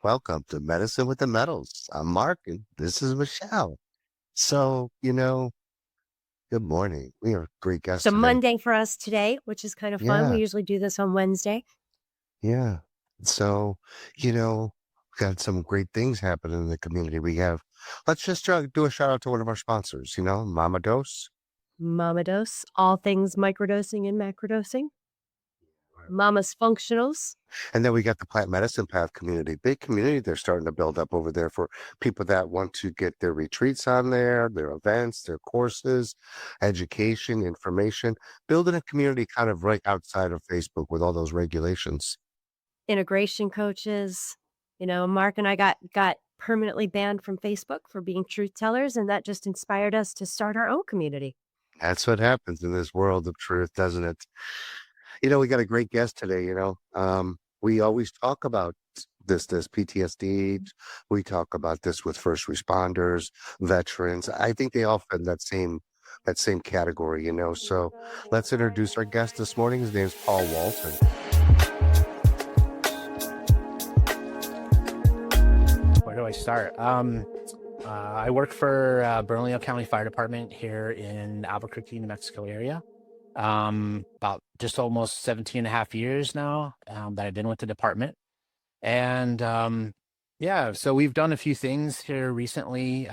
Welcome to Medicine with the Metals. I'm Mark and this is Michelle. So, good morning. We are great guests So today. Monday for us today, which is kind of fun. We Yeah, usually do this on Wednesday. yeah. So, we got some great things happening in the community. Let's just do a shout out to one of our sponsors, Mama Dose. Mama Dose, all things microdosing and macrodosing. Mama's Functionals. And then we got the Plant Medicine Path community, big community they're starting to build up over there for people that want to get their retreats on there, their events, their courses, education, information, building a community kind of right outside of Facebook with all those regulations. Integration coaches. Mark and I got permanently banned from Facebook for being truth tellers, and that just inspired us to start our own community. That's what happens in this world of truth, doesn't it? We got a great guest today, we always talk about this PTSD. We talk about this with first responders, veterans. I think they all fit in that same category, So let's introduce our guest this morning. His name's Paul Walton. Where do I start? I work for Bernalillo County Fire Department here in Albuquerque, New Mexico area. About just almost 17 and a half years now that I've been with the department. And so we've done a few things here recently.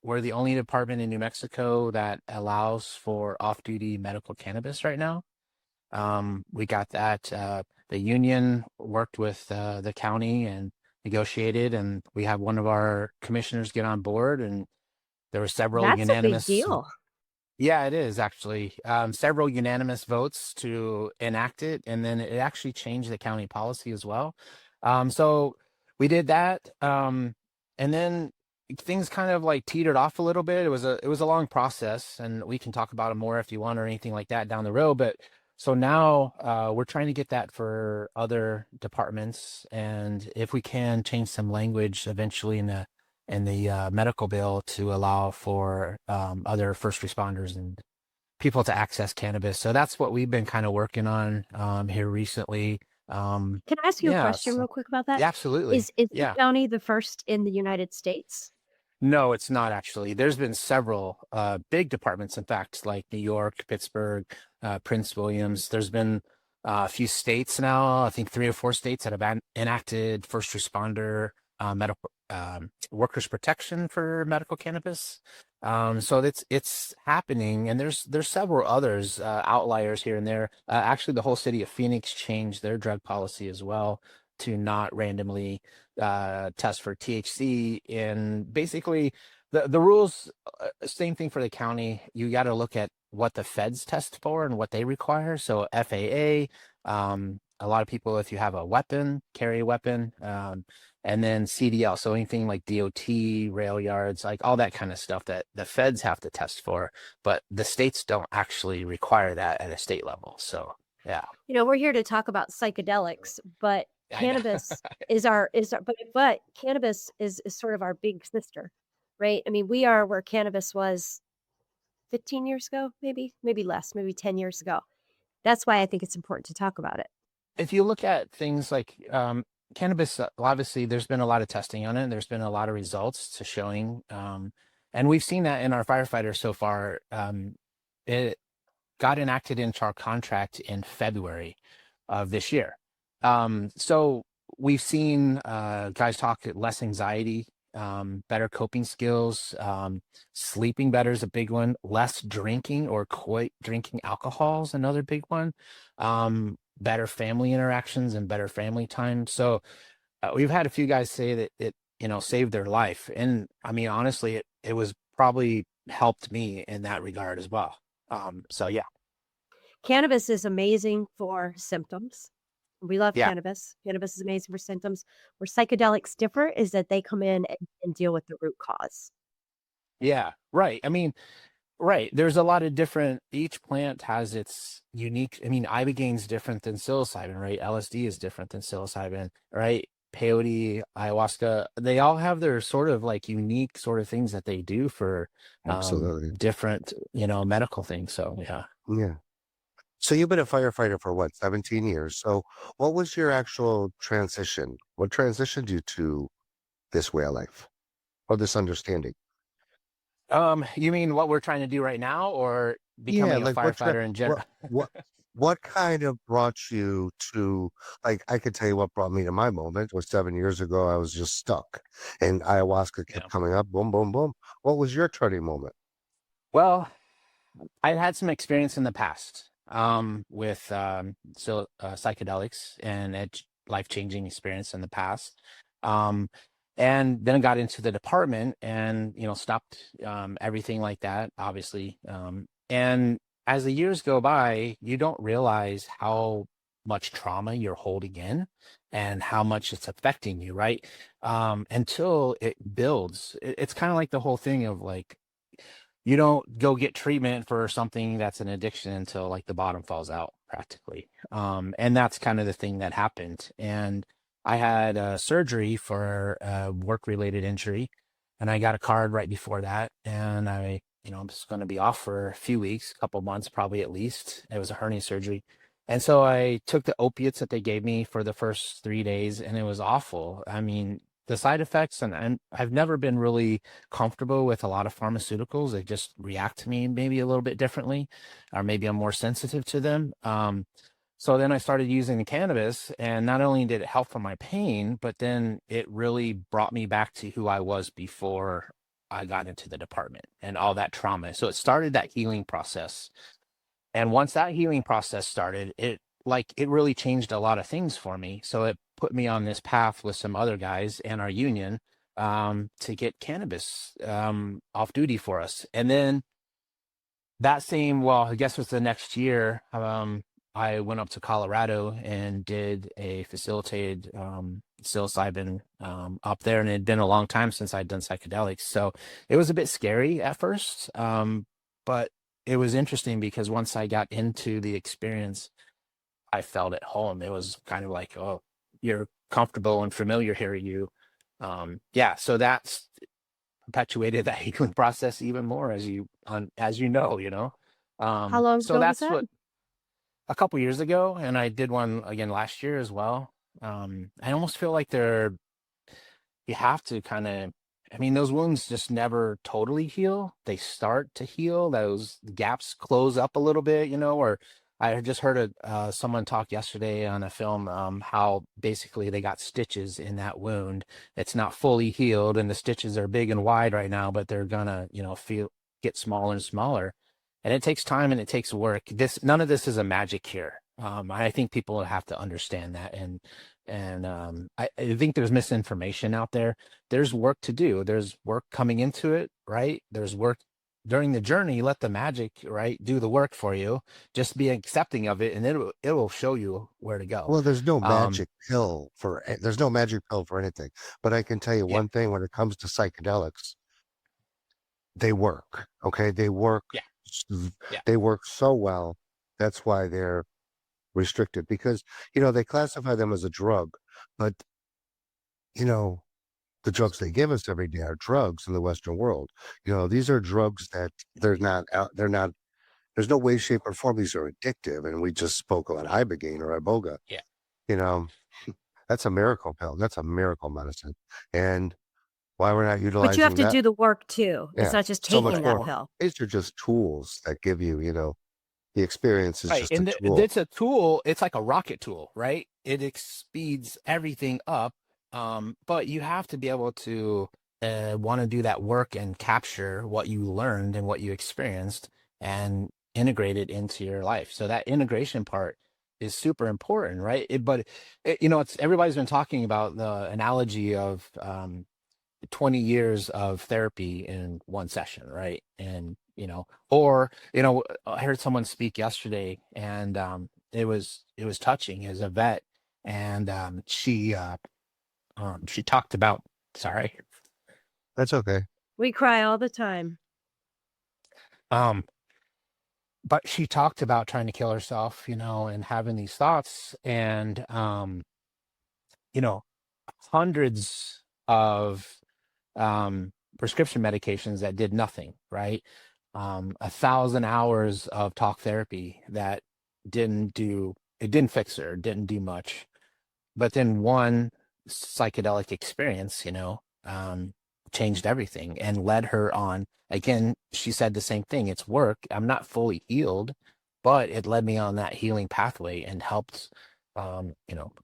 We're the only department in New Mexico that allows for off-duty medical cannabis right now. We got that. The union worked with the county and negotiated, and we had one of our commissioners get on board, and there were several That's unanimous. a big deal. Yeah, it is actually. Several unanimous votes to enact it, and then it actually changed the county policy as well. So we did that, and then things kind of like teetered off a little bit. It was a long process, and we can talk about it more if you want or anything like that down the road. But so now we're trying to get that for other departments, and if we can change some language eventually in the medical bill to allow for other first responders and people to access cannabis. So that's what we've been kind of working on here recently. Can I ask you a question real quick about that? Yeah, absolutely. Is the Yeah. county the first in the United States? No, it's not actually. There's been several big departments, in fact, like New York, Pittsburgh, Prince Williams. There's been a few states now, I think 3 or 4 states that have enacted first responder medical workers protection for medical cannabis. So it's happening, and there's several others, outliers here and there. Actually, the whole city of Phoenix changed their drug policy as well to not randomly test for THC. And basically, the rules, same thing for the county. You got to look at what the feds test for and what they require. So FAA, a lot of people, if you have a weapon, carry a weapon, and then CDL, so anything like DOT, rail yards, like all that kind of stuff that the feds have to test for, but the states don't actually require that at a state level. So yeah. We're here to talk about psychedelics, but cannabis is our but cannabis is sort of our big sister, right? I mean, we are where cannabis was 15 years ago, maybe less, maybe 10 years ago. That's why I think it's important to talk about it. If you look at things like cannabis, obviously there's been a lot of testing on it. There's been a lot of results to showing, and we've seen that in our firefighters so far. It got enacted into our contract in February of this year. So we've seen guys talk less anxiety, better coping skills, sleeping better is a big one, less drinking or quit drinking alcohol is another big one, better family interactions and better family time. So we've had a few guys say that it saved their life, and I mean, honestly, it was probably helped me in that regard as well. So yeah. Cannabis is amazing for symptoms. We love Yeah. cannabis. Cannabis is amazing for symptoms. Where psychedelics differ is that they come in and deal with the root cause. Yeah, right. I mean, right. There's a lot of different, each plant has its unique, I mean, Ibogaine's different than psilocybin, right? LSD is different than psilocybin, right? Peyote, ayahuasca, they all have their sort of like unique sort of things that they do for Absolutely. different, medical things. So yeah. Yeah. So you've been a firefighter for what, 17 years? So what was your actual transition? What transitioned you to this way of life or this understanding? You mean what we're trying to do right now, or Yeah, becoming a like firefighter in general? what what kind of brought you to, like, I could tell you what brought me to my moment was 7 years ago. I was just stuck and ayahuasca kept Yeah. coming up, boom, boom, boom. What was your turning moment? Well, I had some experience in the past with psychedelics and life-changing experience in the past. Um, and then I got into the department and, stopped everything like that, obviously. And as the years go by, you don't realize how much trauma you're holding in and how much it's affecting you, right? Until it builds. It's kind of like the whole thing of like, you don't go get treatment for something that's an addiction until like the bottom falls out practically. And that's kind of the thing that happened. And I had surgery for a work related injury, and I got a card right before that. And I'm just going to be off for a few weeks, a couple months, probably at least. It was a hernia surgery. And so I took the opiates that they gave me for the first 3 days, and it was awful. I mean, the side effects, and I've never been really comfortable with a lot of pharmaceuticals. They just react to me maybe a little bit differently, or maybe I'm more sensitive to them. So then I started using the cannabis, and not only did it help for my pain, but then it really brought me back to who I was before I got into the department and all that trauma. So it started that healing process. And once that healing process started, it really changed a lot of things for me. So it put me on this path with some other guys and our union to get cannabis off duty for us. And then well, I guess it was the next year, I went up to Colorado and did a facilitated psilocybin up there. And it had been a long time since I'd done psychedelics. So it was a bit scary at first, but it was interesting because once I got into the experience, I felt at home. It was kind of like, oh, you're comfortable and familiar here. Yeah. So that's perpetuated that healing process even more, as you know. How long So ago was that's that? what a couple years ago, and I did one again last year as well. I almost feel like you have to kind of, I mean, those wounds just never totally heal. They start to heal. Those gaps close up a little bit, or I had just heard someone talk yesterday on a film, how basically they got stitches in that wound. It's not fully healed, and the stitches are big and wide right now, but they're gonna, get smaller and smaller. And it takes time and it takes work. None of this is a magic cure. I think people have to understand that, and I think there's misinformation out there. There's work to do. There's work coming into it, right? There's work during the journey. Let the magic, right, do the work for you. Just be accepting of it, and it will show you where to go. Well, Um, there's no magic pill for anything. But I can tell you yeah, one thing when it comes to psychedelics, they work. Okay, they work. yeah, yeah. They work so well. That's why they're restricted because they classify them as a drug, but you know the drugs they give us every day are drugs in the Western world. These are drugs that they're not. There's no way, shape, or form these are addictive. And we just spoke about ibogaine or iboga. Yeah. You know, that's a miracle pill. That's a miracle medicine. And why we're not But you have utilizing to that? do the work too. It's Yeah, not just so much taking that more. pill. These are just tools that give you, the experience is Right. just a And tool. it's a tool. It's like a rocket tool, right? It speeds everything up. But you have to be able to want to do that work and capture what you learned and what you experienced and integrate it into your life. So that integration part is super important, right? It's everybody's been talking about the analogy of 20 years of therapy in one session, right? And I heard someone speak yesterday, and it was touching as a vet, and she talked about, sorry, That's okay. We cry all the time. um but she talked about trying to kill herself, and having these thoughts, and you know hundreds of prescription medications that did nothing, right? 1,000 hours of talk therapy that didn't fix her, didn't do much. But then one psychedelic experience, changed everything and led her on. Again, she said the same thing. It's work. I'm not fully healed, but it led me on that healing pathway and helped,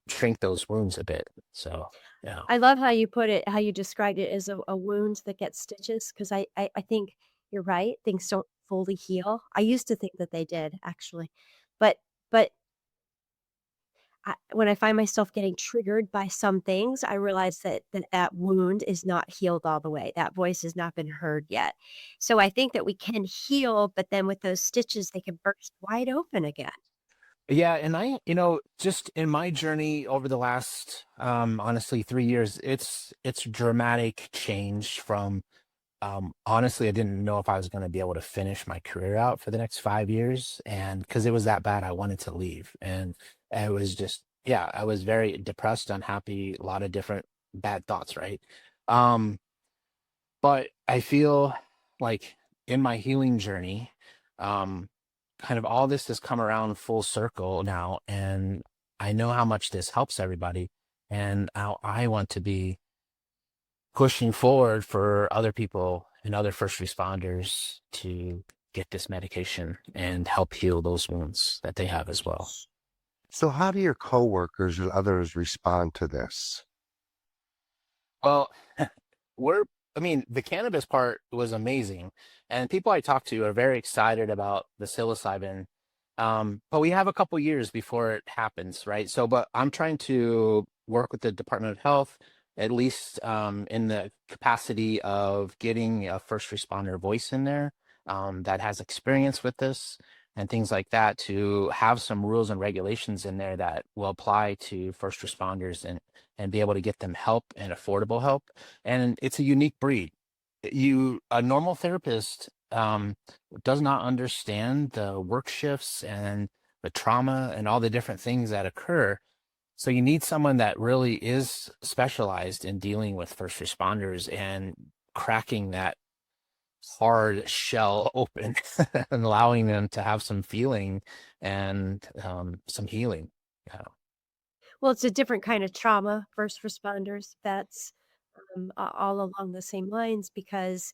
shrink those wounds a bit. So, yeah. I love how you put it, how you described it as a wound that gets stitches, because I think you're right. Things don't fully heal. I used to think that they did actually, but when I find myself getting triggered by some things, I realize that wound is not healed all the way. That voice has not been heard yet. So I think that we can heal, but then with those stitches, they can burst wide open again. Yeah, and just in my journey over the last, honestly, 3 years, it's dramatic change from, honestly, I didn't know if I was going to be able to finish my career out for the next 5 years, and because it was that bad, I wanted to leave, and it was just, yeah, I was very depressed, unhappy, a lot of different bad thoughts, right? Um, but I feel like in my healing journey, um, kind of all this has come around full circle now, and I know how much this helps everybody, and how I want to be pushing forward for other people and other first responders to get this medication and help heal those wounds that they have as well. So how do your coworkers and others respond to this? Well, we're, I mean, the cannabis part was amazing, and people I talk to are very excited about the psilocybin. But we have a couple years before it happens, right? So, but I'm trying to work with the Department of Health, at least in the capacity of getting a first responder voice in there that has experience with this and things like that, to have some rules and regulations in there that will apply to first responders, and be able to get them help and affordable help. And it's a unique breed. A normal therapist does not understand the work shifts and the trauma and all the different things that occur. So you need someone that really is specialized in dealing with first responders and cracking that hard shell open and allowing them to have some feeling and some healing. Yeah. Well, it's a different kind of trauma, first responders. That's all along the same lines, because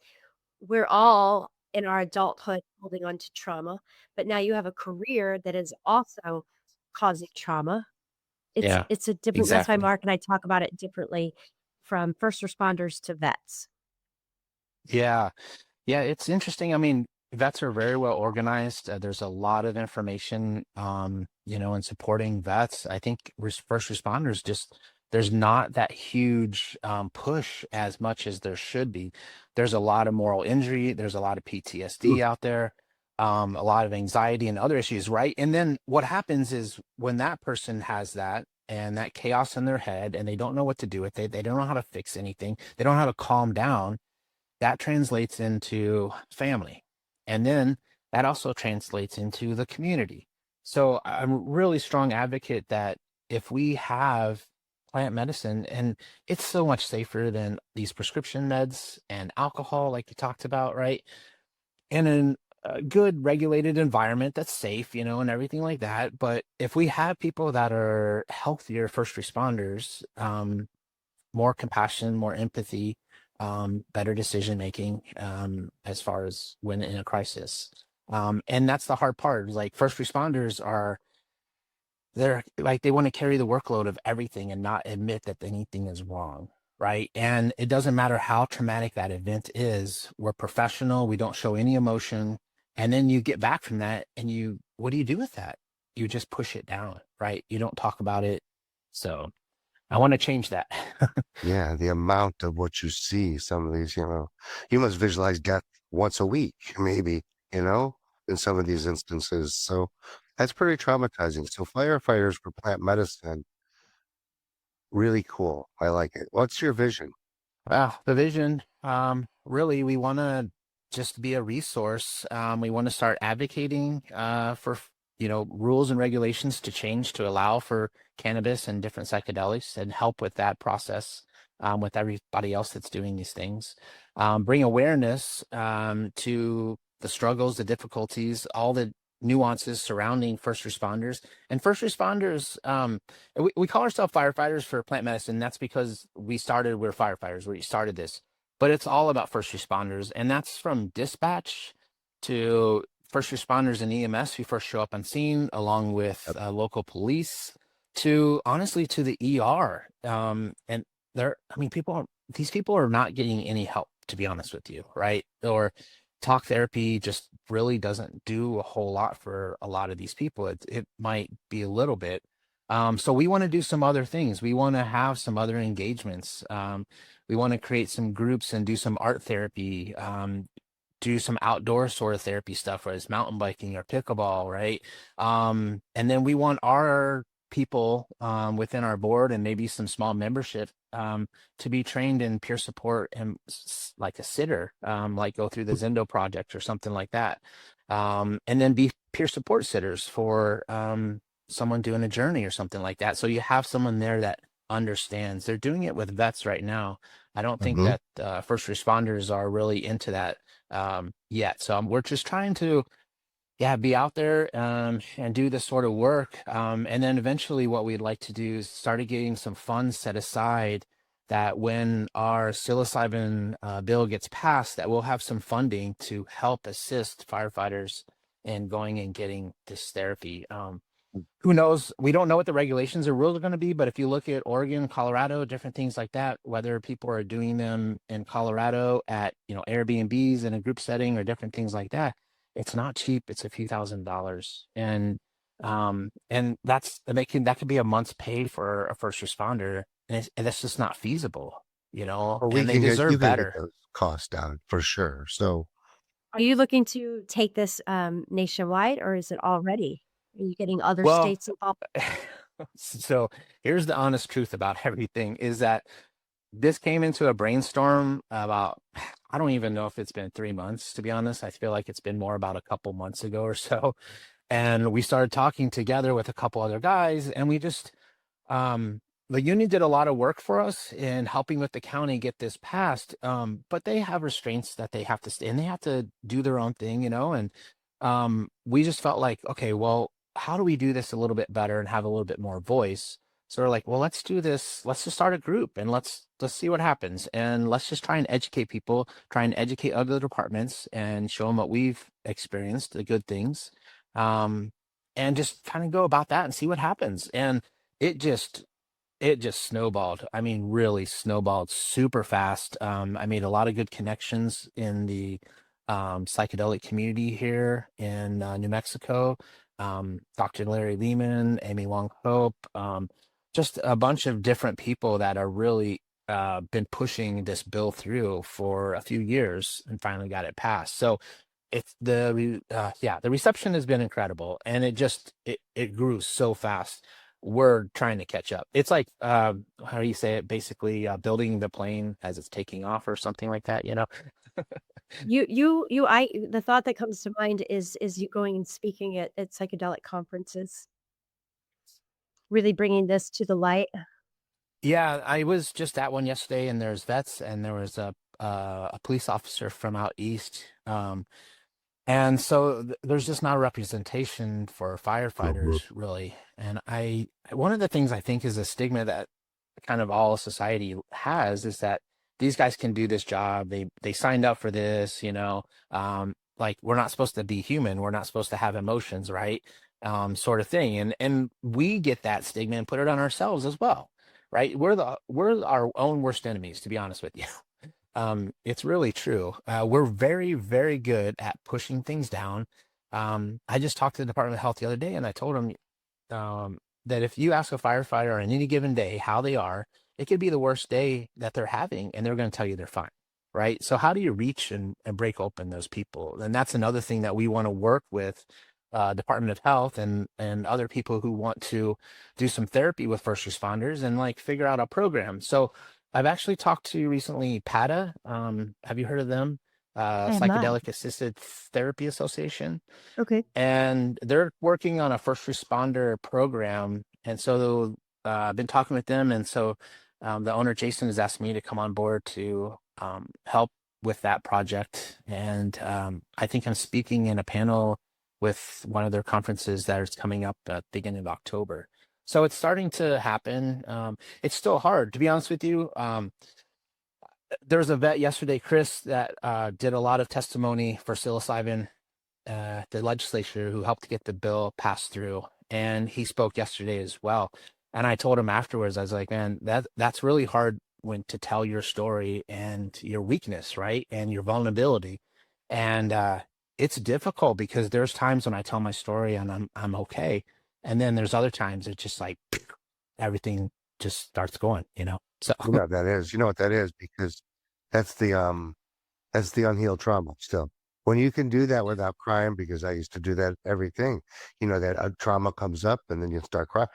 we're all in our adulthood holding on to trauma, but now you have a career that is also causing trauma. Yeah, It's a different, that's why exactly. Mark and I talk about it differently, from first responders to vets. Yeah. Yeah, it's interesting. I mean, vets are very well organized. There's a lot of information, in supporting vets. I think first responders just, there's not that huge push as much as there should be. There's a lot of moral injury. There's a lot of Mm. PTSD out there, a lot of anxiety and other issues, right? And then what happens is when that person has that and that chaos in their head and they don't know what to do with it, they don't know how to fix anything, they don't know how to calm down, that translates into family. And then that also translates into the community. So I'm a really strong advocate that if we have plant medicine, and it's so much safer than these prescription meds and alcohol, like you talked about, right? And in a good regulated environment that's safe, and everything like that. But if we have people that are healthier first responders, more compassion, more empathy, better decision making, as far as when in a crisis. And that's the hard part. Like first responders they're like they want to carry the workload of everything and not admit that anything is wrong, right? And it doesn't matter how traumatic that event is. We're professional. We don't show any emotion. And then you get back from that, and what do you do with that? You just push it down, right? You don't talk about it. So I want to change that. Yeah, the amount of what you see, some of these, you must visualize death once a week, maybe, you know, in some of these instances. So that's pretty traumatizing. So firefighters for plant medicine, really cool. I like it. What's your vision? Well, the vision, really, we want to just be a resource. We want to start advocating for, rules and regulations to change to allow for cannabis and different psychedelics, and help with that process with everybody else that's doing these things. Bring awareness to the struggles, the difficulties, all the nuances surrounding first responders. And first responders, we call ourselves firefighters for plant medicine. That's because we're firefighters. We started this, but it's all about first responders. And that's from dispatch to first responders and EMS who first show up on scene, along with local police, to honestly to the ER. And these people are not getting any help, to be honest with you, right? Or talk therapy just really doesn't do a whole lot for a lot of these people. It might be a little bit. So we want to do some other things. We want to have some other engagements. We want to create some groups and do some art therapy, do some outdoor sort of therapy stuff, whether it's mountain biking or pickleball, right? And then we want our people within our board and maybe some small membership to be trained in peer support and like a sitter, like go through the Zendo project or something like that. And then be peer support sitters for someone doing a journey or something like that. So you have someone there that understands. They're doing it with vets right now. I don't think Mhm. that first responders are really into that yet. So we're just trying to be out there and do this sort of work. And then eventually what we'd like to do is start getting some funds set aside that when our psilocybin bill gets passed, that we'll have some funding to help assist firefighters in going and getting this therapy. Who knows? We don't know what the regulations or rules are going to be, but if you look at Oregon, Colorado, different things like that, whether people are doing them in Colorado at, Airbnbs in a group setting or different things like that, it's not cheap. It's a few $1,000s. And that could be a month's pay for a first responder. And that's just not feasible, Or and they you deserve can get better. those costs down for sure. So Are you looking to take this nationwide, or is it already? Are you getting other Well, states involved? so here's the honest truth about everything is that this came into a brainstorm about, I don't even know if it's been 3 months, to be honest. I feel like it's been more about a couple months ago or so. And we started talking together with a couple other guys, and we just, the union did a lot of work for us in helping with the county get this passed. But they have restraints that they have to stay and they have to do their own thing, and we just felt like, okay, well, how do we do this a little bit better and have a little bit more voice? So we're like, well, let's do this. Let's just start a group and let's see what happens. And let's just try and educate people, try and educate other departments and show them what we've experienced, the good things. Um, and just kind of go about that and see what happens. And it just it just snowballed. I mean, really snowballed super fast. I made a lot of good connections in the psychedelic community here in New Mexico. Dr. Larry Lehman, Amy Wong Hope, just a bunch of different people that are really been pushing this bill through for a few years and finally got it passed. So the reception has been incredible, and it grew so fast. We're trying to catch up. It's like how do you say it? Basically, building the plane as it's taking off, or something like that. The thought that comes to mind is you going and speaking at psychedelic conferences, really bringing this to the light. Yeah, I was just at one yesterday, and there's vets, and there was a police officer from out east. And so there's just not a representation for Mhm. firefighters, really. And one of the things I think is a stigma that kind of all society has is that these guys can do this job. They signed up for this, like we're not supposed to be human. We're not supposed to have emotions, right? Sort of thing. And we get that stigma and put it on ourselves as well, right? We're our own worst enemies, to be honest with you. It's really true. We're very, very good at pushing things down. I just talked to the Department of Health the other day, and I told them that if you ask a firefighter on any given day how they are, it could be the worst day that they're having, and they're going to tell you they're fine, right? So how do you reach and break open those people? And that's another thing that we want to work with Department of Health and other people who want to do some therapy with first responders and like figure out a program. So I've actually talked to recently PATA. Have you heard of them? I have not. Psychedelic-assisted therapy association, Okay. and they're working on a first responder program. And so I've been talking with them, and so the owner Jason has asked me to come on board to help with that project. And I think I'm speaking in a panel with one of their conferences that is coming up at the beginning of October. So it's starting to happen. It's still hard, to be honest with you. There was a vet yesterday, Chris, that did a lot of testimony for psilocybin, the legislature, who helped to get the bill passed through. And he spoke yesterday as well. And I told him afterwards, I was like, man, that's really hard when to tell your story and your weakness, right? And your vulnerability. And it's difficult because there's times when I tell my story and I'm okay. And then there's other times it's just like everything just starts going, So You know what that is. You know what that is, because that's the unhealed trauma still. When you can do that without crying, because I used to do that everything, that trauma comes up and then you start crying.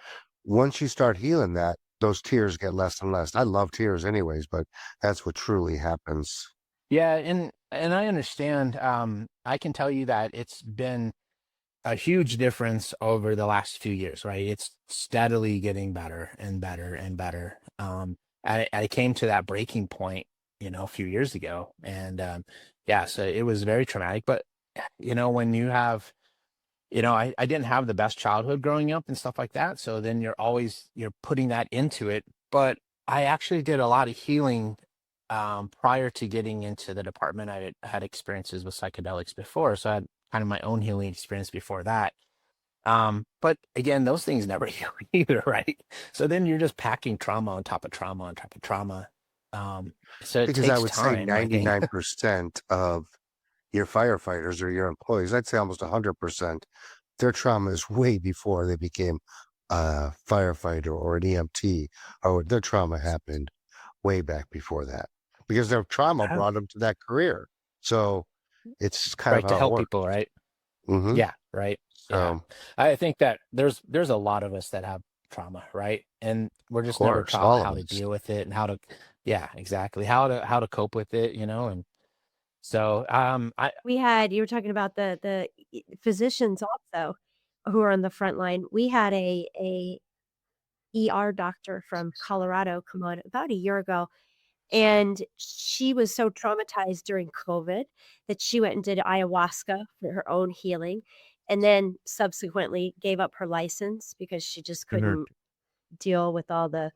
Once you start healing that, those tears get less and less. I love tears anyways, but that's what truly happens. yeah, and I understand. I can tell you that it's been a huge difference over the last few years, right? It's steadily getting better and better and better. I came to that breaking point, a few years ago, and yeah, so it was very traumatic. But when you have, I didn't have the best childhood growing up and stuff like that. So then you're putting that into it. But I actually did a lot of healing prior to getting into the department. I had experiences with psychedelics before, so I had kind of my own healing experience before that. But again, those things never heal either, right? So then you're just packing trauma on top of trauma on top of trauma. So it Because I takes would say time, I think. 99% of your firefighters or your employees, I'd say almost 100%, their trauma is way before they became a firefighter or an EMT, or their trauma happened way back before that, because their trauma Oh, brought them to that career. So it's kind of right, to how it help works. people, right? Hmm. Yeah, right. Yeah. So, I think that there's a lot of us that have trauma, right? And we're of just never course, taught all of how to us. deal with it and how to, yeah, exactly. How to cope with it, And so You were talking about the physicians also who are on the front line. We had a ER doctor from Colorado come on about a year ago, and she was so traumatized during COVID that she went and did ayahuasca for her own healing, and then subsequently gave up her license because she just Mhm. couldn't deal with all the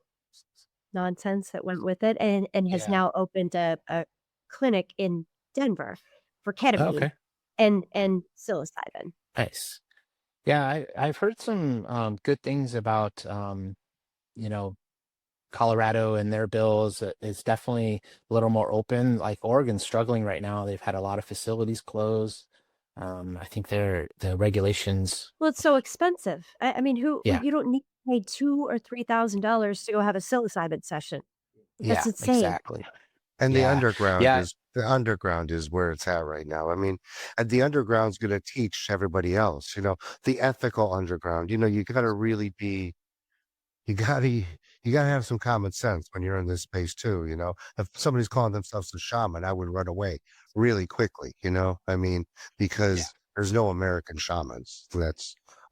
nonsense that went with it, and has Yeah. now opened a clinic in Denver for ketamine Okay. and psilocybin. Nice. Yeah, I've heard some good things about you know, Colorado and their bills. It's definitely a little more open. Like Oregon's struggling right now. They've had a lot of facilities close. I think the regulations. Well, it's so expensive. I mean, Yeah, you don't need to pay $2,000 or $3,000 to go have a psilocybin session. That's yeah, insane. exactly. And Yeah, yeah, the underground is where it's at right now. I mean, and the underground's going to teach everybody else, the ethical underground. You got to really be you gotta you gotta have some common sense when you're in this space too. If somebody's calling themselves a shaman, I would run away really quickly. I mean, yeah, because there's no American shamans.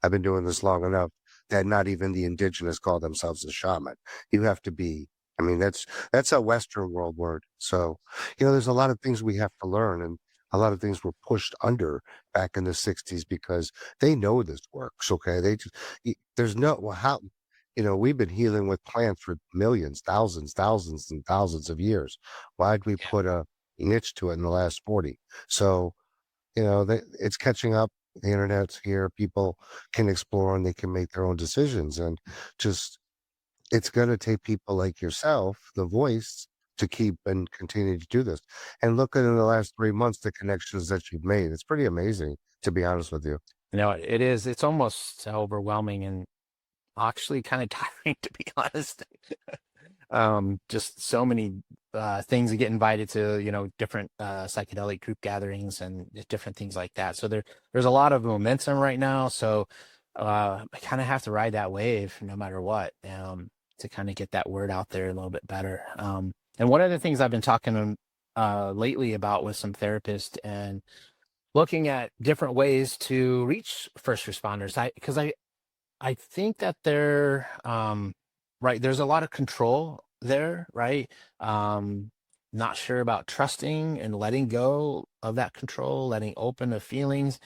I've been doing this long enough that not even the indigenous call themselves a shaman. You have to be. I mean, that's a Western world word. So, there's a lot of things we have to learn, and a lot of things were pushed under back in the '60s because they know this works. Okay, there's no well, how we've been healing with plants for millions, thousands and thousands of years. Why'd we yeah, put a niche to it in the last 40? So, it's catching up. The internet's here. People can explore and they can make their own decisions. And just, it's going to take people like yourself, the voice, to keep and continue to do this. And look at in the last 3 months, the connections that you've made. It's pretty amazing, to be honest with you. it is. It's almost overwhelming and actually kind of tiring, to be honest. Just so many things that get invited to, different psychedelic group gatherings and different things like that. So there's a lot of momentum right now. So I kind of have to ride that wave no matter what, to kind of get that word out there a little bit better. And one of the things I've been talking lately about with some therapists and looking at different ways to reach first responders. I think that right, there's a lot of control there, right? Not sure about trusting and letting go of that control, letting open of feelings.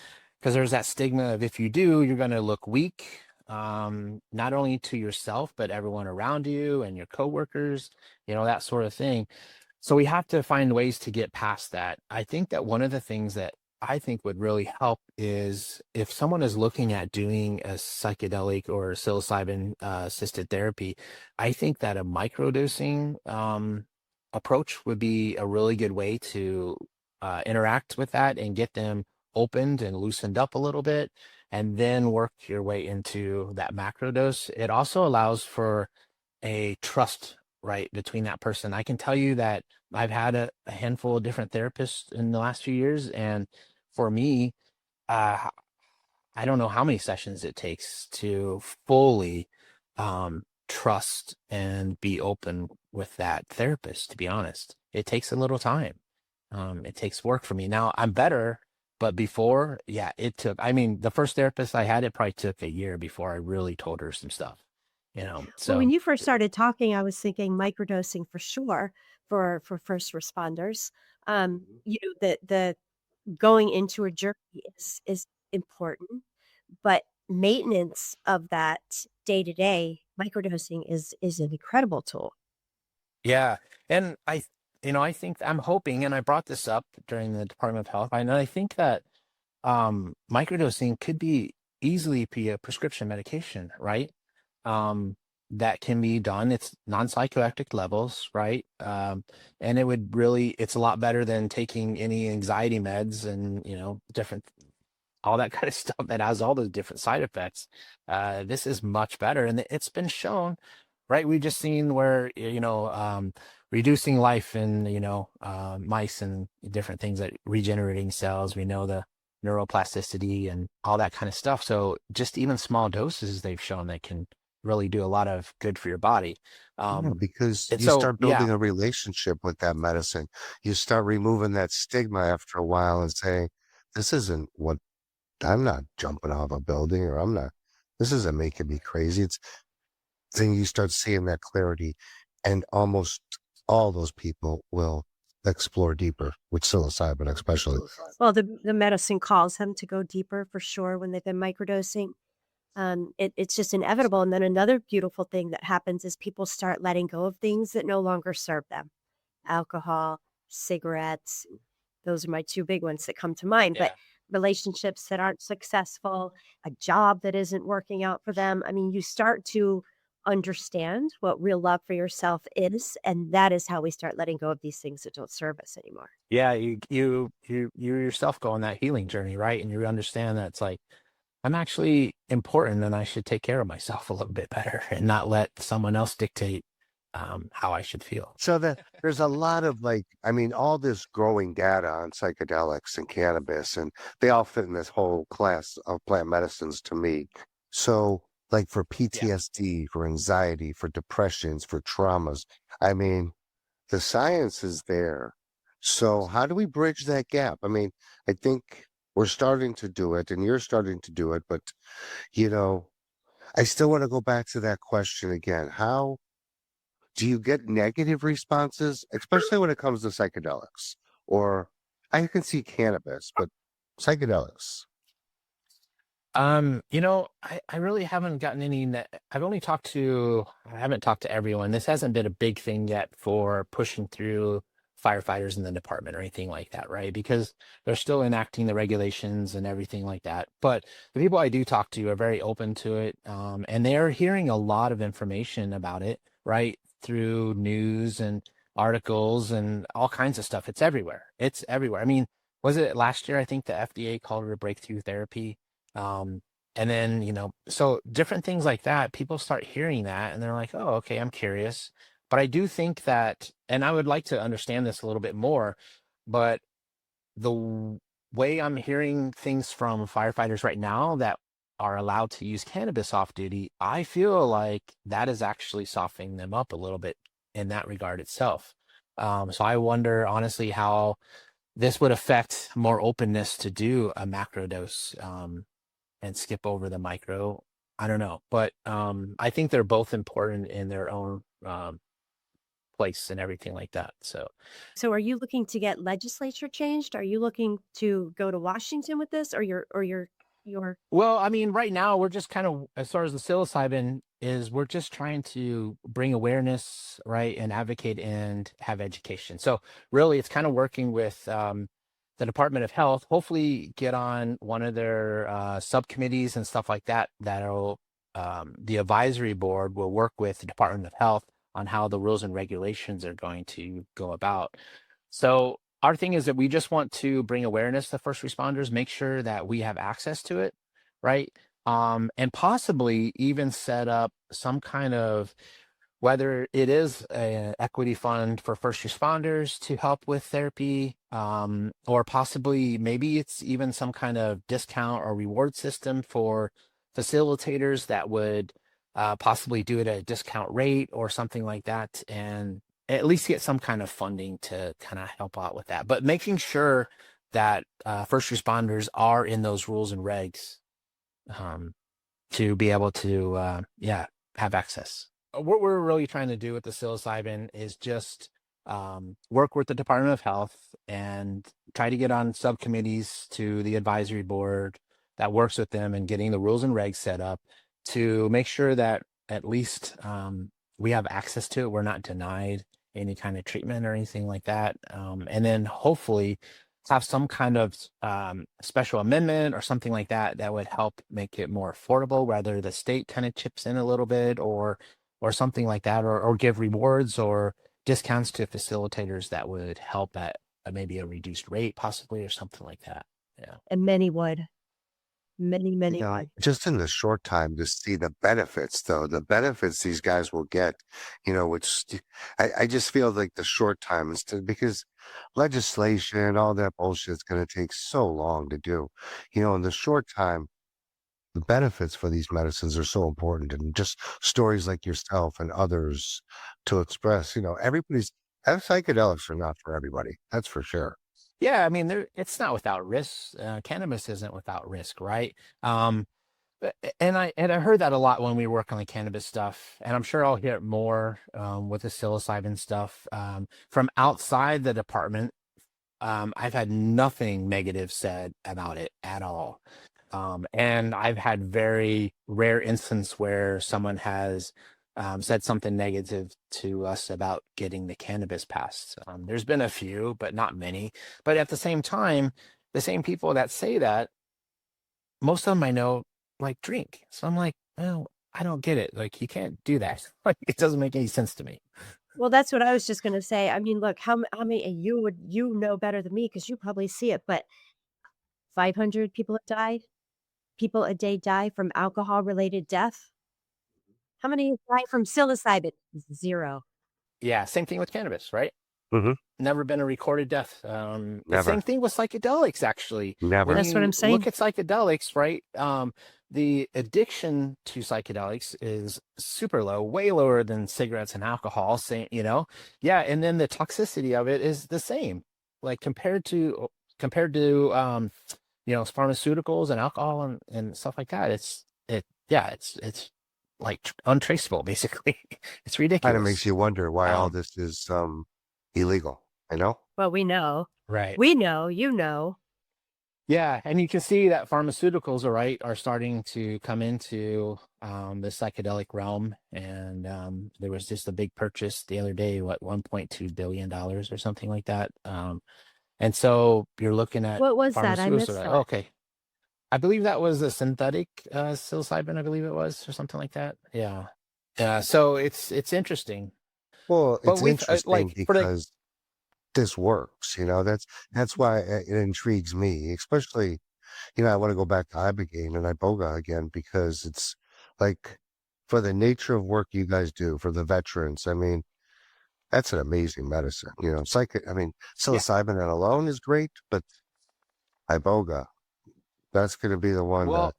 because there's that stigma of if you do, you're going to look weak, not only to yourself, but everyone around you and your coworkers, that sort of thing. So we have to find ways to get past that. I think that one of the things that I think would really help is if someone is looking at doing a psychedelic or psilocybin assisted therapy, I think that a microdosing approach would be a really good way to interact with that and get them opened and loosened up a little bit, and then work your way into that macrodose. It also allows for a trust, right, between that person. I can tell you that I've had a handful of different therapists in the last few years, and for me, uh, I don't know how many sessions it takes to fully trust and be open with that therapist. To be honest, it takes a little time. It takes work for me. Now I'm better, but before, yeah, it took. I mean, the first therapist I had, it probably took a year before I really told her some stuff. Well, when So you first started talking, I was thinking microdosing for sure for first responders. The going into a journey is important, but maintenance of that day to day microdosing is an incredible tool. yeah, and I think I'm hoping, and I brought this up during the Department of Health, and I think that microdosing could be easily be a prescription medication, right? Um, that can be done. It's non-psychoactive levels, right? And it's a lot better than taking any anxiety meds and, different, all that kind of stuff that has all those different side effects. This is much better. And it's been shown, right? We've just seen where, reducing life in, mice and different things like regenerating cells. We know the neuroplasticity and all that kind of stuff. So just even small doses, they've shown that can really do a lot of good for your body. Yeah, because And you so, start yeah, building a relationship with that medicine. You start removing that stigma after a while and saying, this isn't what I'm not jumping off a building or this isn't making me crazy. It's then you start seeing that clarity, and almost all those people will explore deeper with psilocybin, especially. Well, the medicine calls them to go deeper for sure when they've been microdosing. It's just inevitable. And then another beautiful thing that happens is people start letting go of things that no longer serve them. Alcohol, cigarettes, those are my two big ones that come to mind. But yeah. relationships that aren't successful, a job that isn't working out for them. I mean, you start to understand what real love for yourself is, and that is how we start letting go of these things that don't serve us anymore. Yeah, you yourself go on that healing journey, right? And you understand that it's like I'm actually important and I should take care of myself a little bit better and not let someone else dictate how I should feel. So that there's a lot of all this growing data on psychedelics and cannabis, and they all fit in this whole class of plant medicines to me. So, like for Yeah. PTSD, for anxiety, for depressions, for traumas, I mean, the science is there. So, how do we bridge that gap? I mean, I think we're starting to do it, and you're starting to do it, but you know, I still want to go back to that question again. How do you get negative responses, especially when it comes to psychedelics? Or I can see cannabis, but psychedelics. I really haven't gotten any I haven't talked to everyone. This hasn't been a big thing yet for pushing through firefighters in the department or anything like that, right? Because they're still enacting the regulations and everything like that. But the people I do talk to are very open to it. And they're hearing a lot of information about it, right? Through news and articles and all kinds of stuff. It's everywhere. It's everywhere. I mean, was it last year? I think the FDA called it a breakthrough therapy. um and then, so different things like that, people start hearing that and they're like, oh, okay, I'm curious. But I do think that, and I would like to understand this a little bit more, but way I'm hearing things from firefighters right now that are allowed to use cannabis off duty, I feel like that is actually softening them up a little bit in that regard itself. So I wonder honestly how this would affect more openness to do a macro dose, and skip over the micro. I don't know, but I think they're both important in their own place and everything like that. So So are you looking to get legislature changed? Are you looking to go to Washington with this, or your well, I mean, right now we're just kind of, as far as the psilocybin is, we're just trying to bring awareness, right, and advocate and have education. So really, it's kind of working with the Department of Health. Hopefully, get on one of their subcommittees and stuff like that. That'll the advisory board will work with the Department of Health on how the rules and regulations are going to go about. So our thing is that we just want to bring awareness to first responders, make sure that we have access to it, right? And possibly even set up some kind of, whether it is an equity fund for first responders to help with therapy, or possibly maybe it's even some kind of discount or reward system for facilitators that would possibly do it at a discount rate or something like that, and at least get some kind of funding to kind of help out with that. But making sure that first responders are in those rules and regs to be able to, have access. What we're really trying to do with the psilocybin is just work with the Department of Health and try to get on subcommittees to the advisory board that works with them and getting the rules and regs set up to make sure that at least we have access to it. We're not denied any kind of treatment or anything like that. And then hopefully have some kind of special amendment or something like that that would help make it more affordable, whether the state kind of chips in a little bit or something like that, or give rewards or discounts to facilitators that would help at maybe a reduced rate possibly or something like that. Yeah. and many would. Many would. Just in the short time to see the benefits, though, the benefits these guys will get, which I just feel like the short time instead, because legislation, all that bullshit's going to take so long to do. In the short time, the benefits for these medicines are so important, and just stories like yourself and others to express, psychedelics are not for everybody. That's for sure. Yeah, I mean, it's not without risk. Cannabis isn't without risk, right? And I heard that a lot when we work on the cannabis stuff, and I'm sure I'll hear it more with the psilocybin stuff from outside the department. I've had nothing negative said about it at all, and I've had very rare instance where someone has said something negative to us about getting the cannabis passed. There's been a few, but not many. But at the same time, the same people that say that, most of them I know like drink. So I'm like, well, I don't get it. Like, you can't do that. Like, it doesn't make any sense to me. Well, that's what I was just going to say. I mean, look, how many you know better than me because you probably see it, but 500 people have died. People a day die from alcohol-related death. How many die from psilocybin? 0. Yeah, same thing with cannabis, right? Mhm. Never been a recorded death. The Never. same thing with psychedelics, actually. Never. When That's what you I'm saying. Look at psychedelics, right? The addiction to psychedelics is super low, way lower than cigarettes and alcohol. Yeah, and then the toxicity of it is the same, like compared to pharmaceuticals and alcohol and stuff like that. It's like untraceable, basically. It's Kind ridiculous. of makes you wonder why all Um, this is illegal. Well, we know. right. We know. You know. Yeah, and you can see that pharmaceuticals, are starting to come into the psychedelic realm, and there was just a big purchase the other day, $1.2 billion or something like that. And so you're looking at What was that? I pharmaceuticals. missed Like, that. okay, I believe that was a synthetic psilocybin, I believe it was, or something like that. Yeah. So it's interesting, Well, but it's with interesting for the because this works. That's why it intrigues me, especially, I want to go back to ibogaine and iboga again because it's like for the nature of work you guys do for the veterans. I mean, that's an amazing medicine. yeah. Psilocybin and alone is great, but iboga, that's going to be the one Well, that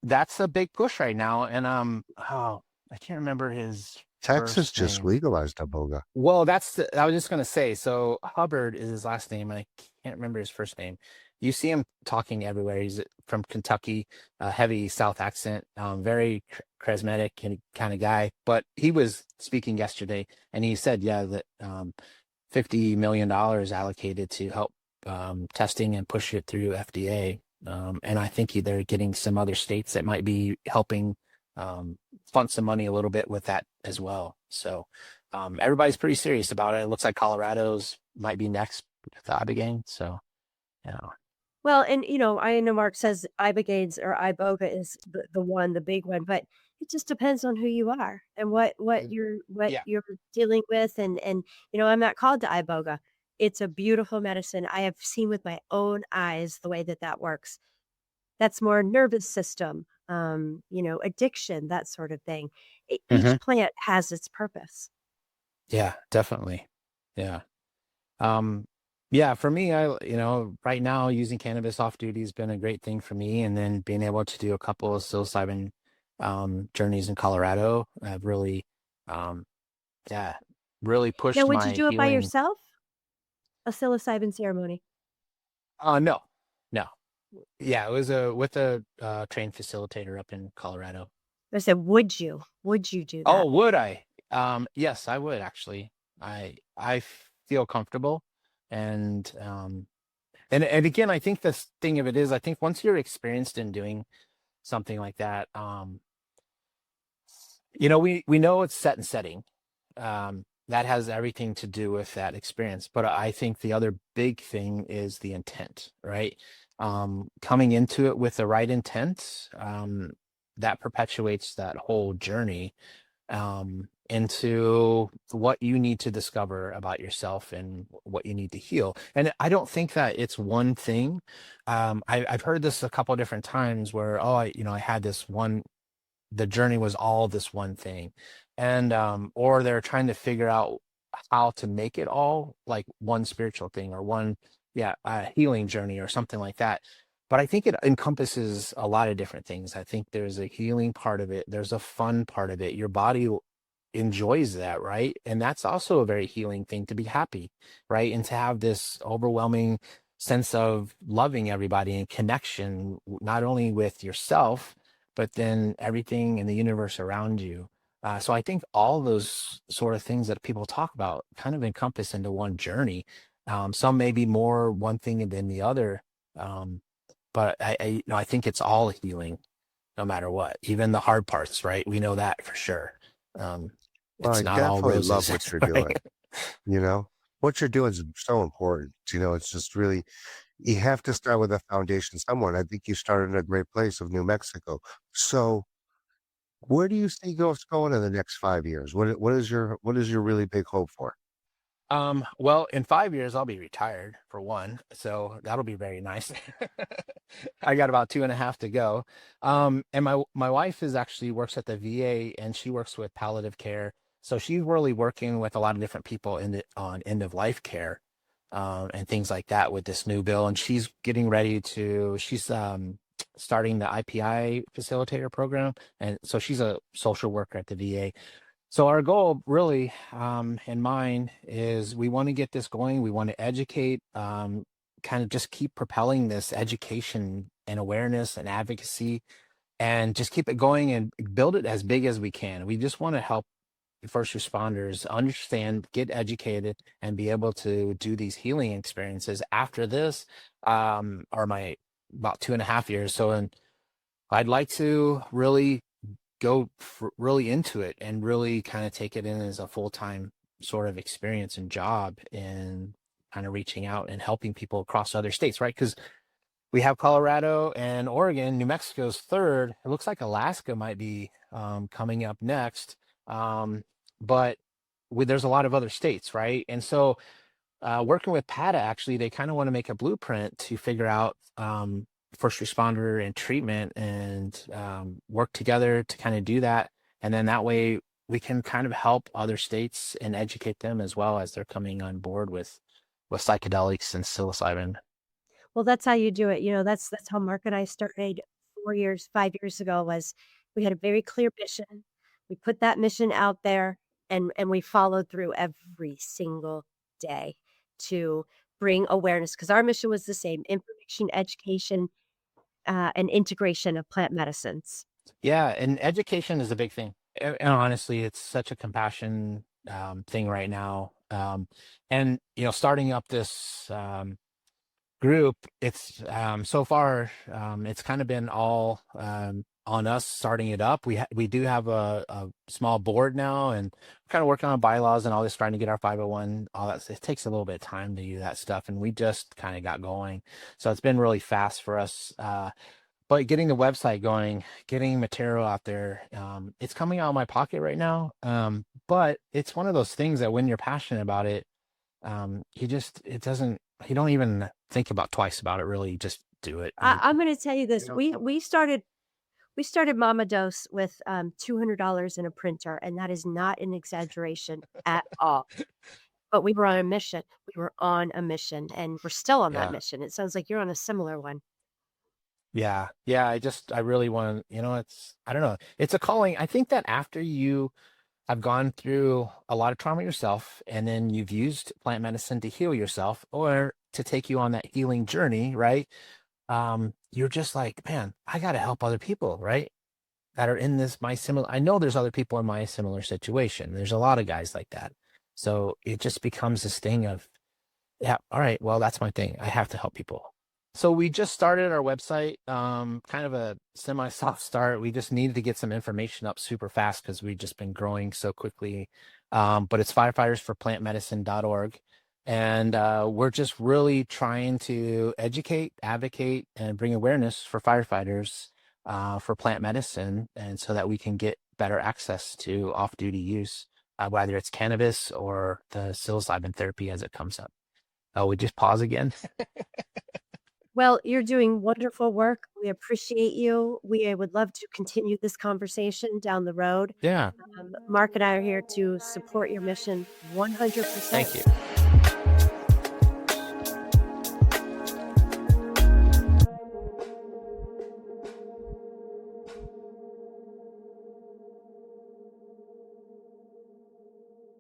that's a big push right now, and I can't remember his Texas first just name. legalized iboga. Well, I was just gonna say. So Hubbard is his last name. I can't remember his first name. you see him talking everywhere. He's from Kentucky, heavy South accent, very charismatic and kind of guy. But he was speaking yesterday, and he said, yeah, that $50 million allocated to help testing and push it through FDA. And I think they're getting some other states that might be helping fund some money a little bit with that as well. So everybody's pretty serious about it. It looks like Colorado's might be next with the ibogaine. So, yeah. Well, and I know Mark says ibogaines or iboga is the big one, but it just depends on who you are and what Yeah. you're dealing with, and I'm not called to iboga. It's a beautiful medicine. I have seen with my own eyes the way that works. That's more nervous system, addiction, that sort of thing. Hmm. Each plant has its purpose. Yeah, definitely. Yeah. Um, yeah, for me, right now using cannabis off duty has been a great thing for me. And then being able to do a couple of psilocybin journeys in Colorado have really, um, yeah, really Now, pushed would you my do it by healing. yourself? A psilocybin ceremony? No, no. Yeah, it was with a trained facilitator up in Colorado. I said, would you? Would you do Oh, that? would I? Yes, I would actually. I feel comfortable, and and again, I think the thing of it is, I think once you're experienced in doing something like that, we know it's set and setting. That has everything to do with that experience. But I think the other big thing is the intent, right? Coming into it with the right intent, that perpetuates that whole journey into what you need to discover about yourself and what you need to heal. And I don't think that it's one thing. I've heard this a couple of different times where, I had this one, the journey was all this one thing. And, or they're trying to figure out how to make it all like one spiritual thing or one, yeah, healing journey or something like that. But I think it encompasses a lot of different things. I think there's a healing part of it. There's a fun part of it. Your body enjoys that, right? And that's also a very healing thing, to be happy, right? And to have this overwhelming sense of loving everybody and connection, not only with yourself, but then everything in the universe around you. So I think all those sort of things that people talk about kind of encompass into one journey. Some may be more one thing than the other, um, but I think it's all healing, no matter what, even the hard parts, right? We know that for sure. Um, Well, it's I not all definitely love roses, what you're right? doing. You know, what you're doing is so important. It's just really, you have to start with a foundation somewhere. And I think you started in a great place of New Mexico. So where do you see us going in the next 5 years? What is your really big hope for? Well, in 5 years, I'll be retired for one, so that'll be very nice. I got about 2.5 to go. And my wife is actually works at the VA and she works with palliative care. So she's really working with a lot of different people on end of life care, and things like that with this new bill. And she's getting ready she's starting the IPI facilitator program. And so she's a social worker at the VA. So our goal really, and mine is we want to get this going. We want to educate, kind of just keep propelling this education and awareness and advocacy and just keep it going and build it as big as we can. We just want to help first responders understand, get educated, and be able to do these healing experiences after this, or my about 2.5 years. So, and I'd like to really go really into it and really kind of take it in as a full-time sort of experience and job and kind of reaching out and helping people across other states, right? Because we have Colorado and Oregon. New Mexico's third. It looks like Alaska might be coming up next. But there's a lot of other states, right? And so working with PATA, actually, they kind of want to make a blueprint to figure out first responder and treatment and work together to kind of do that. And then that way we can kind of help other states and educate them as well as they're coming on board with psychedelics and psilocybin. Well, that's how you do it. That's how Mark and I started 5 years ago. Was we had a very clear mission. We put that mission out there, and we followed through every single day to bring awareness, because our mission was the same: information addiction education and integration of plant medicines. Yeah, and education is a big thing. And honestly, it's such a compassion thing right now. And starting up this group, it's so far it's kind of been all on us starting it up. We do have a small board now, and kind of working on bylaws and all this, trying to get our 501, all that. It takes a little bit of time to do that stuff, and we just kind of got going. So it's been really fast for us. But getting the website going, getting material out there, it's coming out of my pocket right now. But it's one of those things that when you're passionate about it, you don't even think about twice about it, really. You just do it. I'm going to tell you this: You know, we started Mama Dose with $200 in a printer, and that is not an exaggeration at all. But we were on a mission. We were on a mission, and we're still on that Yeah. mission. It sounds like you're on a similar one. Yeah. Yeah. I really want to, I don't know. It's a calling. I think that after you have gone through a lot of trauma yourself, and then you've used plant medicine to heal yourself or to take you on that healing journey, right? You're just like, man, I got to help other people, right? That are in I know there's other people in my similar situation. There's a lot of guys like that. So it just becomes this thing of, yeah, all right, well, that's my thing. I have to help people. So we just started our website, kind of a semi-soft start. We just needed to get some information up super fast because we've just been growing so quickly. But it's firefightersforplantmedicine.org. And we're just really trying to educate, advocate, and bring awareness for firefighters for plant medicine, and so that we can get better access to off-duty use, whether it's cannabis or the psilocybin therapy as it comes up. Oh, we just pause again. Well, you're doing wonderful work. We appreciate you. We would love to continue this conversation down the road. Yeah, Mark and I are here to support your mission thank 100%. you.